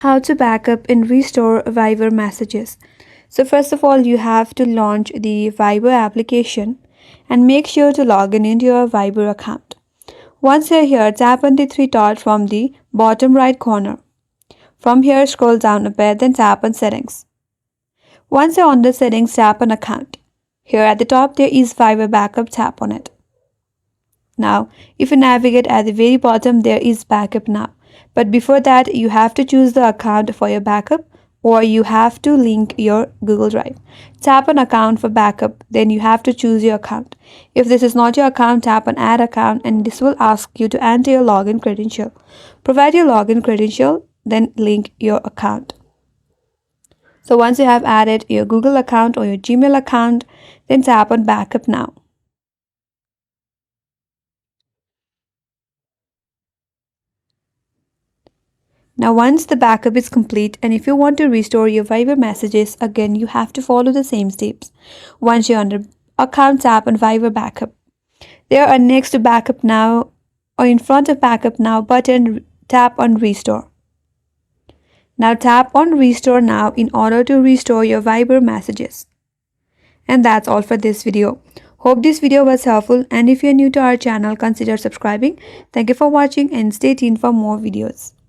How to backup and restore Viber messages. So first of all, you have to launch the Viber application and make sure to log in into your Viber account. Once you're here, tap on the three dots from the bottom right corner. From here, scroll down a bit, then tap on settings. Once you're on the settings, tap on account. Here at the top, there is Viber backup, tap on it. Now, if you navigate at the very bottom, there is backup now. But before that, you have to choose the account for your backup or you have to link your Google Drive. Tap on account for backup, then you have to choose your account. If this is not your account, tap on add account and this will ask you to enter your login credential. Provide your login credential, then link your account. So once you have added your Google account or your Gmail account, then tap on backup now. Now once the backup is complete and if you want to restore your Viber messages again, you have to follow the same steps. Once you're under account, tap on Viber backup. There are next to backup now or in front of backup now button, tap on restore. Now tap on restore now in order to restore your Viber messages. And that's all for this video. Hope this video was helpful and if you're new to our channel, consider subscribing. Thank you for watching and stay tuned for more videos.